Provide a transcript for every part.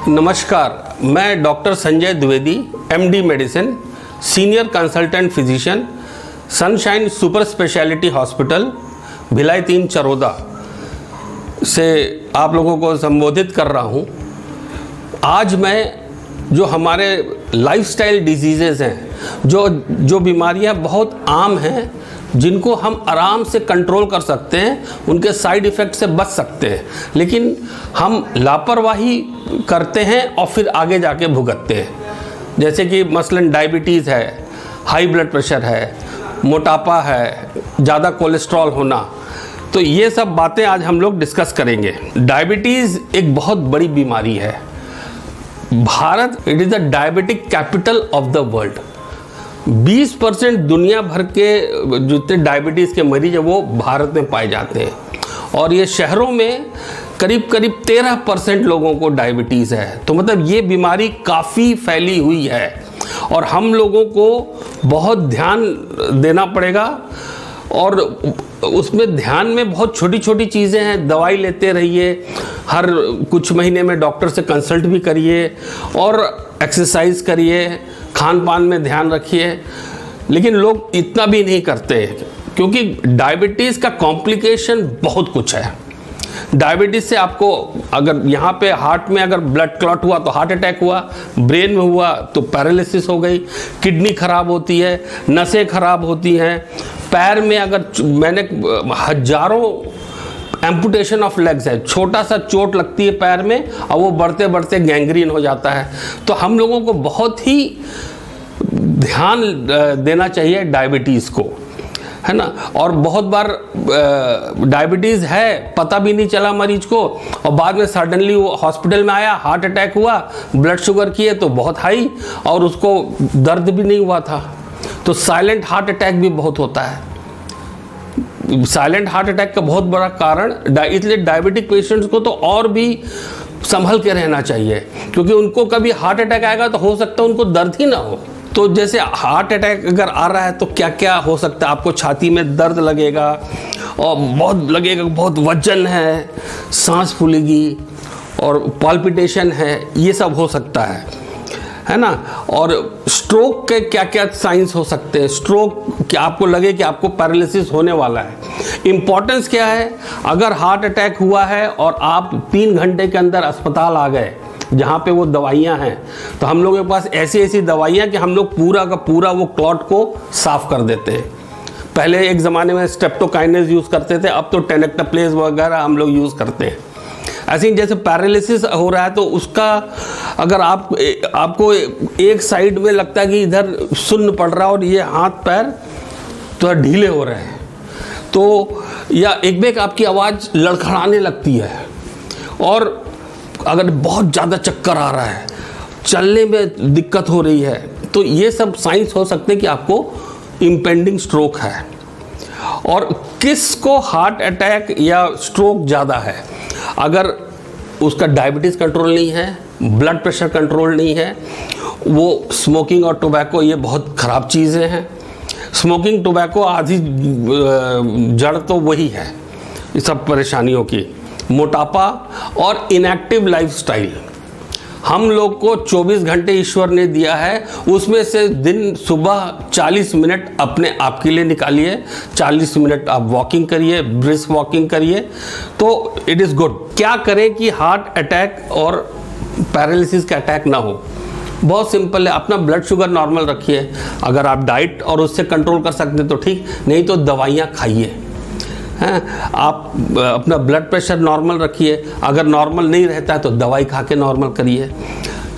नमस्कार, मैं doctor Sanjay Dwivedi, MD medicine, senior consultant physician, sunshine super speciality hospital, Bhilai 3 Charoda से आप लोगों को संबोधित कर रहा हूं। आज मैं जो हमारे लाइफस्टाइल डिजीज़ेज़ हैं, जो बीमारियां बहुत आम हैं, जिनको हम आराम से कंट्रोल कर सकते हैं, उनके साइड इफ़ेक्ट से बच सकते हैं, लेकिन हम लापरवाही करते हैं और फिर आगे जाके भुगतते हैं। जैसे कि मसलन डायबिटीज़ है, हाई ब्लड प्रेशर है, मोटापा है, ज़्यादा कोलेस्ट्रॉल होना। तो ये सब बातें आज हम लोग डिस्कस करेंगे। डायबिटीज़ एक बहुत बड़ी बीमारी है। Bharat it is the diabetic capital of the world. 20% दुनिया भर के जितने डायबिटीज़ के मरीज हैं वो भारत में पाए जाते हैं, और ये शहरों में करीब 13% लोगों को डायबिटीज़ है। तो मतलब ये बीमारी काफ़ी फैली हुई है और हम लोगों को बहुत ध्यान देना पड़ेगा। और उसमें ध्यान में बहुत छोटी छोटी चीज़ें हैं। दवाई लेते रहिए, हर कुछ महीने में डॉक्टर से कंसल्ट भी करिए और एक्सरसाइज करिए, खान पान में ध्यान रखिए। लेकिन लोग इतना भी नहीं करते, क्योंकि डायबिटीज़ का कॉम्प्लिकेशन बहुत कुछ है। डायबिटीज़ से आपको अगर यहाँ पे हार्ट में अगर ब्लड क्लॉट हुआ तो हार्ट अटैक हुआ, ब्रेन में हुआ तो पैरालिसिस हो गई, किडनी खराब होती है, नसें खराब होती हैं, पैर में अगर मैंने हजारों एम्पुटेशन ऑफ लेग्स है, छोटा सा चोट लगती है पैर में और वो बढ़ते बढ़ते गैंग्रीन हो जाता है। तो हम लोगों को बहुत ही ध्यान देना चाहिए डायबिटीज़ को, है ना। और बहुत बार डायबिटीज़ है, पता भी नहीं चला मरीज को, और बाद में सडनली वो हॉस्पिटल में आया, हार्ट अटैक हुआ, ब्लड शुगर किए तो बहुत हाई और उसको दर्द भी नहीं हुआ था। तो साइलेंट हार्ट अटैक भी बहुत होता है। साइलेंट हार्ट अटैक का बहुत बड़ा कारण इसलिए डायबिटिक पेशेंट्स को तो और भी संभल के रहना चाहिए, क्योंकि उनको कभी हार्ट अटैक आएगा तो हो सकता है उनको दर्द ही ना हो। तो जैसे हार्ट अटैक अगर आ रहा है तो क्या क्या हो सकता है, आपको छाती में दर्द लगेगा और बहुत वजन है, सांस फूलेगी और पल्पिटेशन है, ये सब हो सकता है ना। और स्ट्रोक के क्या क्या साइंस हो सकते हैं। स्ट्रोक क्या आपको लगे कि आपको पैरालिसिस होने वाला है। इम्पॉर्टेंस क्या है, अगर हार्ट अटैक हुआ है और आप 3 घंटे के अंदर अस्पताल आ गए जहाँ पे वो दवाइयाँ हैं, तो हम लोगों के पास ऐसी दवाइयाँ कि हम लोग पूरा का पूरा वो क्लॉट को साफ कर देते हैं। पहले एक ज़माने में स्ट्रेप्टोकाइनेस यूज़ करते थे, अब तो टेनेक्टाप्लेज वगैरह हम लोग यूज़ करते हैं। ऐसे ही जैसे पैरालिसिस हो रहा है तो उसका अगर आपको एक साइड में लगता है कि इधर सुन्न पड़ रहा है और ये हाथ पैर तो ढीले हो रहे हैं, तो या एक आपकी आवाज़ लड़खड़ाने लगती है, और अगर बहुत ज़्यादा चक्कर आ रहा है, चलने में दिक्कत हो रही है, तो ये सब साइंस हो सकते हैं कि आपको इम्पेंडिंग स्ट्रोक है। और किसको हार्ट अटैक या स्ट्रोक ज़्यादा है, अगर उसका डायबिटीज़ कंट्रोल नहीं है, ब्लड प्रेशर कंट्रोल नहीं है, वो स्मोकिंग और टोबैको ये बहुत ख़राब चीज़ें हैं। स्मोकिंग टोबैको आधी जड़ तो वही है इस सब परेशानियों की। मोटापा और इनएक्टिव लाइफस्टाइल, हम लोग को 24 घंटे ईश्वर ने दिया है, उसमें से दिन सुबह 40 मिनट अपने आप के लिए निकालिए, 40 मिनट आप वॉकिंग करिए, ब्रिस्क वॉकिंग करिए, तो इट इज़ गुड। क्या करें कि हार्ट अटैक और पैरालिसिस का अटैक ना हो। बहुत सिंपल है, अपना ब्लड शुगर नॉर्मल रखिए। अगर आप डाइट और उससे कंट्रोल कर सकते हैं तो ठीक, नहीं तो दवाइयाँ खाइए हैं। आप अपना ब्लड प्रेशर नॉर्मल रखिए, अगर नॉर्मल नहीं रहता है तो दवाई खा के नॉर्मल करिए।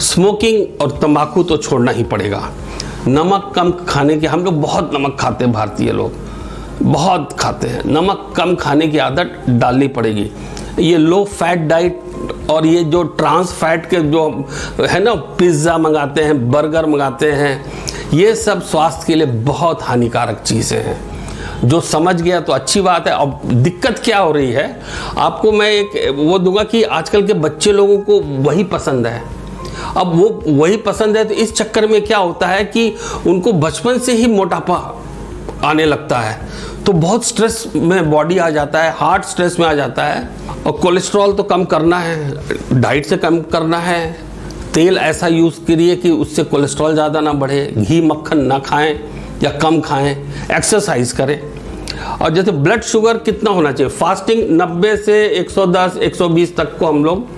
स्मोकिंग और तंबाकू तो छोड़ना ही पड़ेगा। नमक कम खाने के, हम लोग बहुत नमक खाते हैं, भारतीय लोग बहुत खाते हैं, नमक कम खाने की आदत डालनी पड़ेगी। ये लो फैट डाइट और ये जो ट्रांस फैट के जो है ना, पिज़्ज़ा मंगाते हैं, बर्गर मंगाते हैं, ये सब स्वास्थ्य के लिए बहुत हानिकारक चीज़ें हैं। जो समझ गया तो अच्छी बात है। अब दिक्कत क्या हो रही है, आपको मैं एक वो दूंगा कि आजकल के बच्चे लोगों को वही पसंद है। अब वो वही पसंद है तो इस चक्कर में क्या होता है कि उनको बचपन से ही मोटापा आने लगता है, तो बहुत स्ट्रेस में बॉडी आ जाता है, हार्ट स्ट्रेस में आ जाता है। और कोलेस्ट्रॉल तो कम करना है, डाइट से कम करना है, तेल ऐसा यूज़ करिए कि उससे कोलेस्ट्रॉल ज़्यादा ना बढ़े, घी मक्खन ना खाएं या कम खाएं, एक्सरसाइज करें। और जैसे ब्लड शुगर कितना होना चाहिए, फास्टिंग 90 से 110 120 तक को हम लोग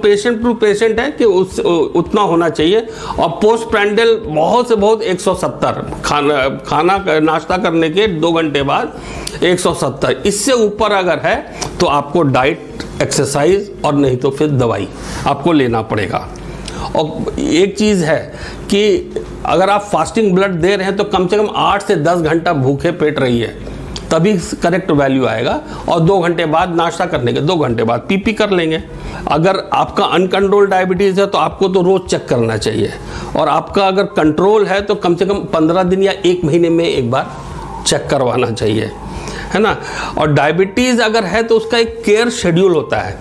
पेशेंट टू पेशेंट है कि उतना होना चाहिए। और पोस्ट प्रैंडल बहुत से बहुत 170, खाना नाश्ता करने के 2 घंटे बाद 170, इससे ऊपर अगर है तो आपको डाइट, एक्सरसाइज और नहीं तो फिर दवाई आपको लेना पड़ेगा। और एक चीज़ है कि अगर आप फास्टिंग ब्लड दे रहे हैं तो कम से कम 8 से 10 घंटा भूखे पेट रहिए, तभी करेक्ट वैल्यू आएगा। और 2 घंटे बाद नाश्ता करने के 2 घंटे बाद पीपी कर लेंगे। अगर आपका अनकंट्रोल डायबिटीज़ है तो आपको तो रोज़ चेक करना चाहिए, और आपका अगर कंट्रोल है तो कम से कम 15 दिन या 1 महीने में एक बार चेक करवाना चाहिए, है ना। और डायबिटीज़ अगर है तो उसका एक केयर शेड्यूल होता है।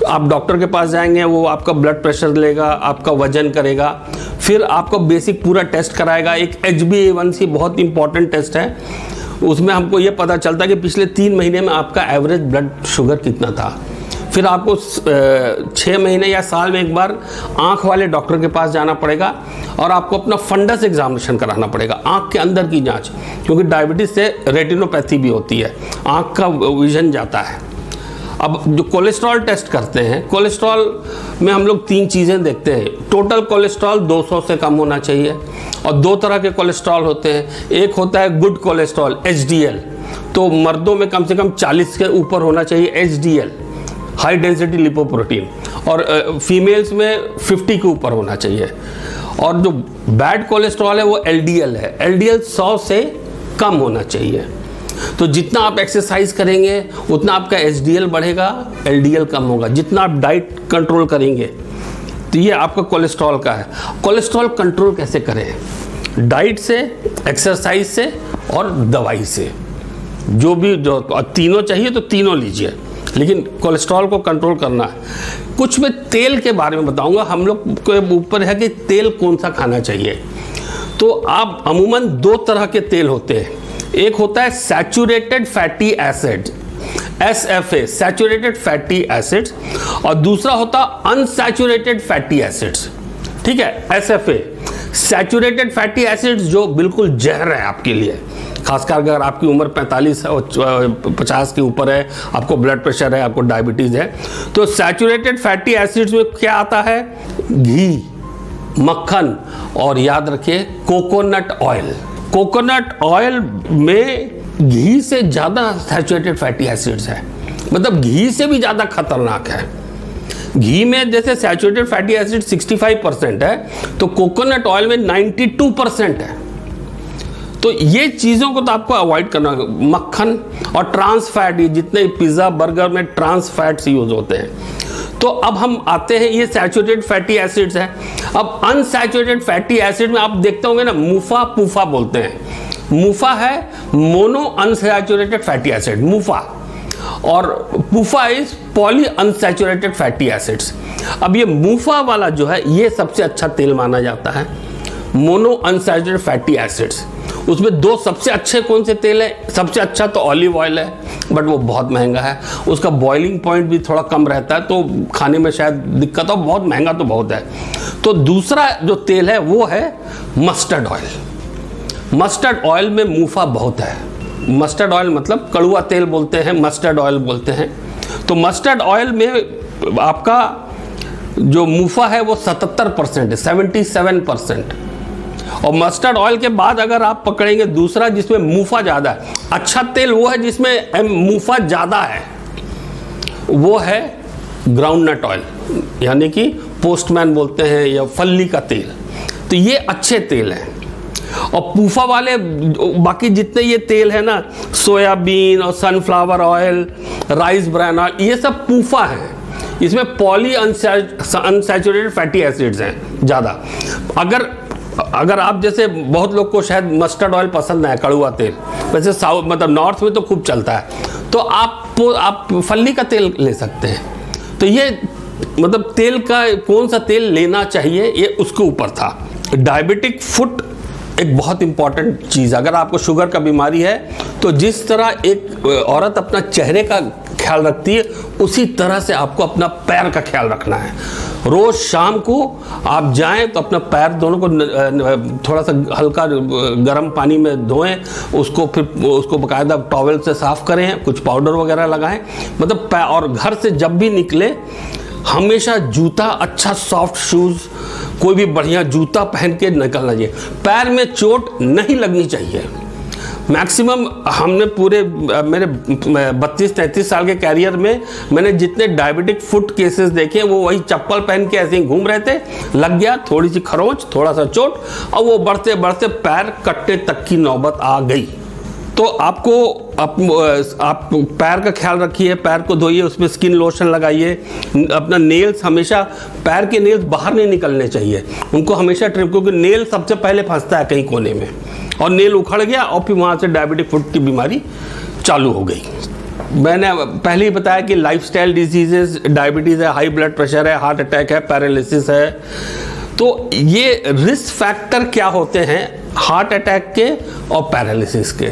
आप डॉक्टर के पास जाएंगे, वो आपका ब्लड प्रेशर लेगा, आपका वजन करेगा, फिर आपको बेसिक पूरा टेस्ट कराएगा। एक HbA1c बहुत इंपॉर्टेंट टेस्ट है, उसमें हमको ये पता चलता है कि पिछले 3 महीने में आपका एवरेज ब्लड शुगर कितना था। फिर आपको 6 महीने या साल में एक बार आँख वाले डॉक्टर के पास जाना पड़ेगा, और आपको अपना फंडस एग्जामिनेशन कराना पड़ेगा, आँख के अंदर की जांच, क्योंकि डायबिटीज़ से रेटिनोपैथी भी होती है, आँख का विजन जाता है। अब जो कोलेस्ट्रॉल टेस्ट करते हैं, कोलेस्ट्रॉल में हम लोग 3 चीज़ें देखते हैं। टोटल कोलेस्ट्रॉल 200 से कम होना चाहिए, और 2 तरह के कोलेस्ट्रॉल होते हैं। एक होता है गुड कोलेस्ट्रॉल HDL, तो मर्दों में कम से कम 40 के ऊपर होना चाहिए HDL, हाई डेंसिटी लिपोप्रोटीन, और फीमेल्स में 50 के ऊपर होना चाहिए। और जो बैड कोलेस्ट्रॉल है वो LDL है, LDL 100 से कम होना चाहिए। तो जितना आप एक्सरसाइज करेंगे उतना आपका HDL बढ़ेगा, LDL कम होगा। जितना आप डाइट कंट्रोल करेंगे, तो ये आपका कोलेस्ट्रॉल का है। कोलेस्ट्रॉल कंट्रोल कैसे करें? डाइट से, एक्सरसाइज से और दवाई से। जो तीनों चाहिए तो तीनों लीजिए, लेकिन कोलेस्ट्रॉल को कंट्रोल करना है। कुछ मैं तेल के बारे में बताऊंगा, हम लोग के ऊपर है कि तेल कौन सा खाना चाहिए। तो आप अमूमन 2 तरह के तेल होते हैं। एक होता है saturated fatty acid, SFA, saturated fatty acids, और दूसरा होता अनसैचुरेटेड फैटी एसिड्स। ठीक है, SFA, सैचुरेटेड फैटी एसिड्स, जो बिल्कुल जहर है आपके लिए, खासकर अगर आपकी उम्र 45 और 50 के ऊपर है, आपको ब्लड प्रेशर है, आपको डायबिटीज़ है। तो सैचुरेटेड फैटी एसिड्स में क्या आता है? घी, मक्खन, और याद रखिए कोकोनट ऑयल। कोकोनट ऑयल में घी से ज़्यादा सैचुरेटेड फैटी एसिड्स है, मतलब घी से भी ज़्यादा खतरनाक है। घी में जैसे सैचुरेटेड फैटी एसिड 65% है, तो कोकोनट ऑयल में 92% है। तो ये चीज़ों को तो आपको अवॉइड करना होगा। मक्खन और ट्रांस फैट, ये जितने पिज़्ज़ा बर्गर में ट्रांस फैट्स यूज़ होते हैं। तो अब हम आते हैं, ये सैचुरेटेड फैटी एसिड्स हैं। अब अनसैचुरेटेड फैटी एसिड में आप देखते होंगे ना, मूफा पूफा बोलते हैं। मूफा है mono unsaturated fatty acid, MUFA, और PUFA is poly unsaturated fatty acids. अब ये मूफा वाला जो है, ये सबसे अच्छा तेल माना जाता है, मोनो अनसैचुरेटेड फैटी एसिड्स। उसमें 2 सबसे अच्छे कौन से तेल है? सबसे अच्छा तो ऑलिव ऑयल है, बट वो बहुत महंगा है, उसका बॉइलिंग पॉइंट भी थोड़ा कम रहता है, तो खाने में शायद दिक्कत हो, बहुत महंगा तो बहुत है। तो दूसरा जो तेल है वो है मस्टर्ड ऑयल। मस्टर्ड ऑयल में मूफा बहुत है। मस्टर्ड ऑयल मतलब कड़ुआ तेल बोलते हैं, मस्टर्ड ऑयल बोलते हैं। तो मस्टर्ड ऑयल में आपका जो मूफा है वो 77% है, 77%। और मस्टर्ड ऑयल के बाद अगर आप पकड़ेंगे दूसरा जिसमें मूफा ज़्यादा है, अच्छा तेल वो है जिसमें मूफा ज़्यादा है, वो है ग्राउंडनट ऑयल, यानी कि पोस्टमैन बोलते हैं, या फल्ली का तेल। तो ये अच्छे तेल हैं। और पूफा वाले बाकी जितने ये तेल है ना, सोयाबीन और sunflower oil, rice bran oil, ये सब पूफा हैं। इसमें पॉली अनसैचुरेटेड फैटी एसिड्स हैं ज़्यादा। अगर आप जैसे, बहुत लोग को शायद मस्टर्ड ऑयल पसंद है, कड़ुआ तेल, वैसे साउथ मतलब नॉर्थ में तो खूब चलता है, तो आप फल्ली का तेल ले सकते हैं। तो ये मतलब तेल का कौन सा तेल लेना चाहिए, ये उसके ऊपर था। डायबिटिक फुट एक बहुत इंपॉर्टेंट चीज़। अगर आपको शुगर का बीमारी है तो जिस तरह एक औरत अपना चेहरे का ख्याल रखती है, उसी तरह से आपको अपना पैर का ख्याल रखना है। रोज़ शाम को आप जाएं तो अपना पैर दोनों को थोड़ा सा हल्का गर्म पानी में धोएं, उसको बाकायदा टॉवेल से साफ़ करें, कुछ पाउडर वगैरह लगाएं, मतलब पैर। और घर से जब भी निकले हमेशा जूता, अच्छा सॉफ्ट शूज़, कोई भी बढ़िया जूता पहन के निकलना चाहिए। पैर में चोट नहीं लगनी चाहिए। मैक्सिमम हमने पूरे मेरे 32-33 साल के कैरियर में मैंने जितने डायबिटिक फुट केसेस देखे वो वही चप्पल पहन के ऐसे ही घूम रहे थे, लग गया थोड़ी सी खरोंच, थोड़ा सा चोट, और वो बढ़ते बढ़ते पैर कटने तक की नौबत आ गई। तो आपको आप पैर का ख्याल रखिए, पैर को धोइए, उसमें स्किन लोशन लगाइए। अपना नेल्स, हमेशा पैर के नेल्स बाहर नहीं निकलने चाहिए, उनको हमेशा ट्रिम, क्योंकि नेल सबसे पहले फंसता है कहीं कोने में, और नेल उखड़ गया और फिर वहाँ से डायबिटिक फुट की बीमारी चालू हो गई। मैंने पहले ही बताया कि लाइफस्टाइल डिजीजेस, डायबिटीज़ है, हाई ब्लड प्रेशर है, हार्ट अटैक है, पैरालिसिस है। तो ये रिस्क फैक्टर क्या होते हैं हार्ट अटैक के और पैरालिसिस के?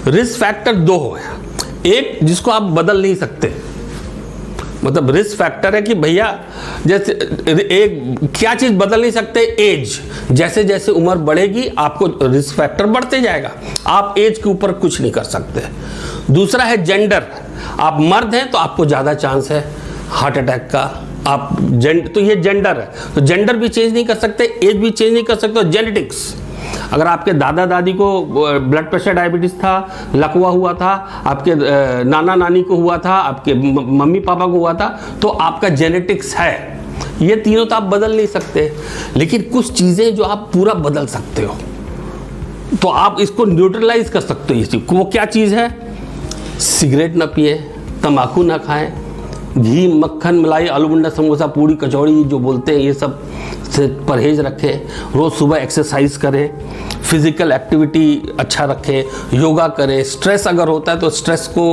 रिस्क फैक्टर दो हैं। एक जिसको आप बदल नहीं सकते, मतलब रिस्क फैक्टर है कि भैया, जैसे एक क्या चीज़ बदल नहीं सकते? एज। जैसे जैसे उम्र बढ़ेगी आपको रिस्क फैक्टर बढ़ते जाएगा, आप एज के ऊपर कुछ नहीं कर सकते। दूसरा है जेंडर, आप मर्द हैं तो आपको ज़्यादा चांस है हार्ट अटैक का। आप तो ये जेंडर है, तो जेंडर भी चेंज नहीं कर सकते, एज भी चेंज नहीं कर सकते। और जेनेटिक्स, अगर आपके दादा दादी को ब्लड प्रेशर डायबिटीज़ था, लकवा हुआ था, आपके नाना नानी को हुआ था, आपके मम्मी पापा को हुआ था, तो आपका जेनेटिक्स है। ये तीनों तो आप बदल नहीं सकते, लेकिन कुछ चीज़ें जो आप पूरा बदल सकते हो, तो आप इसको न्यूट्रलाइज कर सकते हो। ये चीज़, वो क्या चीज़ है? सिगरेट ना पिए, तम्बाकू ना खाएं, घी, मक्खन, मलाई, आलू बंडा, समोसा, पूड़ी, कचौड़ी जो बोलते हैं, ये सब से परहेज रखें। रोज़ सुबह एक्सरसाइज करें, फिज़िकल एक्टिविटी अच्छा रखें, योगा करें। स्ट्रेस अगर होता है तो स्ट्रेस को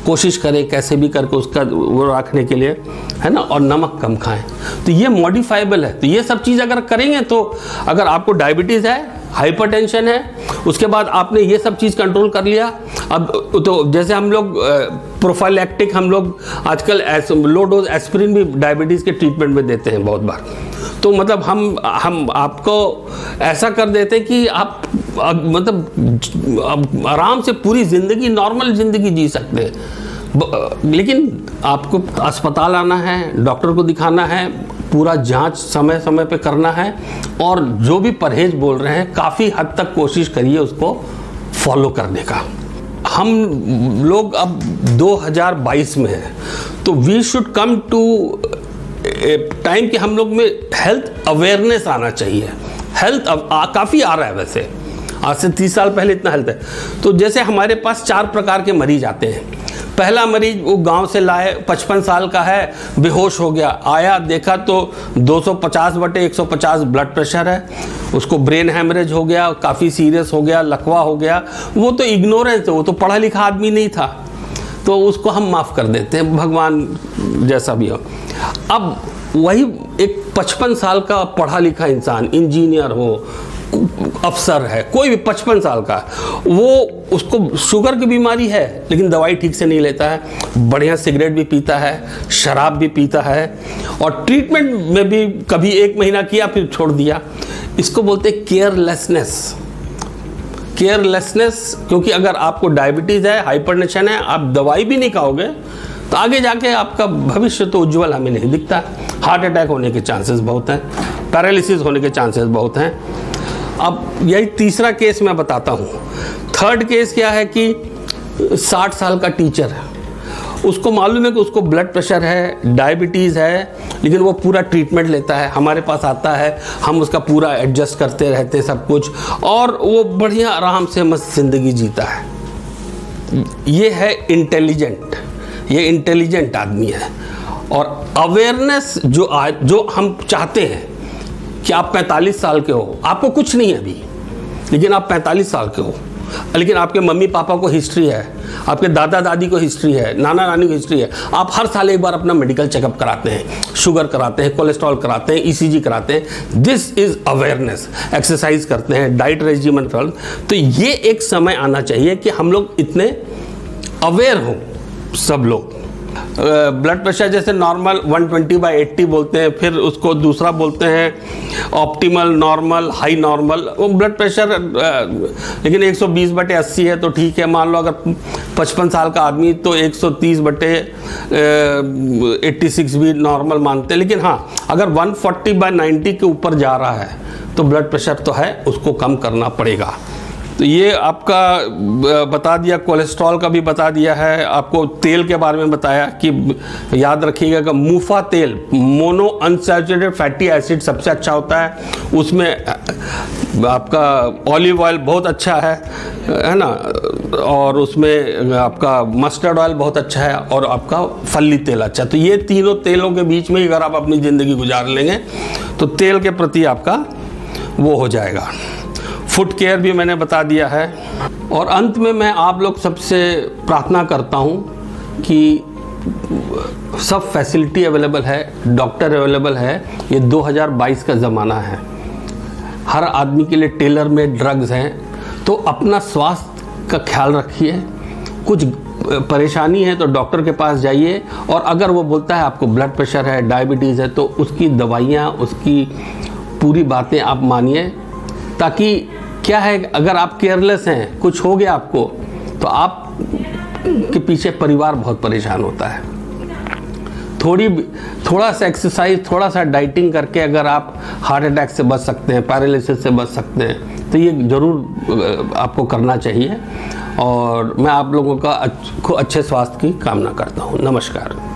कोशिश करें कैसे भी करके उसका वो रखने के लिए, है ना। और नमक कम खाएं। तो ये मॉडिफाइबल है। तो ये सब चीज़ अगर करेंगे तो, अगर आपको डायबिटीज़ है, हाइपरटेंशन है, उसके बाद आपने ये सब चीज़ कंट्रोल कर लिया, अब तो जैसे हम लोग प्रोफाइलैक्टिक, हम लोग आजकल लो डोज एस्पिरिन भी डायबिटीज़ के ट्रीटमेंट में देते हैं बहुत बार। तो मतलब हम आपको ऐसा कर देते हैं कि आप मतलब आराम से पूरी ज़िंदगी, नॉर्मल ज़िंदगी जी सकते हैं। लेकिन आपको अस्पताल आना है, डॉक्टर को दिखाना है, पूरा जांच समय समय पे करना है, और जो भी परहेज बोल रहे हैं काफ़ी हद तक कोशिश करिए उसको फॉलो करने का। हम लोग अब 2022 में हैं, तो we should come to time कि हम लोग में हेल्थ अवेयरनेस आना चाहिए। हेल्थ काफ़ी आ रहा है, वैसे आज से 30 साल पहले इतना हेल्थ है। तो जैसे हमारे पास 4 प्रकार के मरीज आते हैं। पहला मरीज वो गांव से लाए, 55 साल का है, बेहोश हो गया, आया, देखा तो 250/150 ब्लड प्रेशर है, उसको ब्रेन हैमरेज हो गया, काफ़ी सीरियस हो गया, लकवा हो गया। वो तो इग्नोरेंस है, वो तो पढ़ा लिखा आदमी नहीं था, तो उसको हम माफ़ कर देते हैं, भगवान जैसा भी हो। अब वही एक 55 साल का पढ़ा लिखा इंसान, इंजीनियर हो, अफसर है, कोई भी 55 साल का, वो उसको शुगर की बीमारी है लेकिन दवाई ठीक से नहीं लेता है, बढ़िया सिगरेट भी पीता है, शराब भी पीता है, और ट्रीटमेंट में भी कभी 1 महीना किया फिर छोड़ दिया। इसको बोलते हैं केयरलेसनेस। केयरलेसनेस, क्योंकि अगर आपको डायबिटीज़ है, हाइपरटेंशन है, आप दवाई भी नहीं खाओगे तो आगे जाके आपका भविष्य तो उज्जवल हमें नहीं दिखता। हार्ट अटैक होने के चांसेस बहुत हैं, पैरालिसिस होने के चांसेस बहुत हैं। अब यही तीसरा केस मैं बताता हूँ। थर्ड केस क्या है कि 60 साल का टीचर है, उसको मालूम है कि उसको ब्लड प्रेशर है, डायबिटीज़ है, लेकिन वो पूरा ट्रीटमेंट लेता है, हमारे पास आता है, हम उसका पूरा एडजस्ट करते रहते हैं सब कुछ, और वो बढ़िया आराम से मस्त ज़िंदगी जीता है। ये है इंटेलिजेंट, ये इंटेलिजेंट आदमी है। और अवेयरनेस जो हम चाहते हैं कि आप 45 साल के हो, आपको कुछ नहीं है अभी, लेकिन आप 45 साल के हो, लेकिन आपके मम्मी पापा को हिस्ट्री है, आपके दादा दादी को हिस्ट्री है, नाना नानी को हिस्ट्री है, आप हर साल एक बार अपना मेडिकल चेकअप कराते हैं, शुगर कराते हैं, कोलेस्ट्रॉल कराते हैं, ECG कराते हैं। This is awareness. एक्सरसाइज करते हैं, डाइट रेजिमेंट फॉलो। तो ये एक समय आना चाहिए कि हम लोग इतने अवेयर हों सब लोग ब्लड प्रेशर जैसे नॉर्मल 120/80 बोलते हैं, फिर उसको दूसरा बोलते हैं ऑप्टिमल, नॉर्मल, हाई नॉर्मल। वो ब्लड प्रेशर लेकिन 120/80 है तो ठीक है। मान लो अगर 55 साल का आदमी तो 130/86 भी नॉर्मल मानते हैं। लेकिन हाँ, अगर 140/90 के ऊपर जा रहा है तो ब्लड प्रेशर तो है, उसको कम करना पड़ेगा। तो ये आपका बता दिया, कोलेस्ट्रॉल का भी बता दिया है। आपको तेल के बारे में बताया कि याद रखिएगा कि मूफा तेल, मोनो अनसैचुरेटेड फैटी एसिड सबसे अच्छा होता है। उसमें आपका ऑलिव ऑयल बहुत अच्छा है ना, और उसमें आपका मस्टर्ड ऑयल बहुत अच्छा है, और आपका फल्ली तेल अच्छा। तो ये तीनों तेलों के बीच में अगर आप अपनी ज़िंदगी गुजार लेंगे तो तेल के प्रति आपका वो हो जाएगा। फुट केयर भी मैंने बता दिया है। और अंत में मैं आप लोग सबसे प्रार्थना करता हूँ कि सब फैसिलिटी अवेलेबल है, डॉक्टर अवेलेबल है। ये 2022 का ज़माना है, हर आदमी के लिए टेलर मेड ड्रग्स हैं। तो अपना स्वास्थ्य का ख्याल रखिए। कुछ परेशानी है तो डॉक्टर के पास जाइए, और अगर वो बोलता है आपको ब्लड प्रेशर है, डायबिटीज़ है, तो उसकी दवाइयाँ, उसकी पूरी बातें आप मानिए। ताकि क्या है, अगर आप केयरलेस हैं, कुछ हो गया आपको, तो आप के पीछे परिवार बहुत परेशान होता है। थोड़ा सा एक्सरसाइज, थोड़ा सा डाइटिंग करके अगर आप हार्ट अटैक से बच सकते हैं, पैरालिसिस से बच सकते हैं, तो ये ज़रूर आपको करना चाहिए। और मैं आप लोगों का अच्छे स्वास्थ्य की कामना करता हूँ। नमस्कार।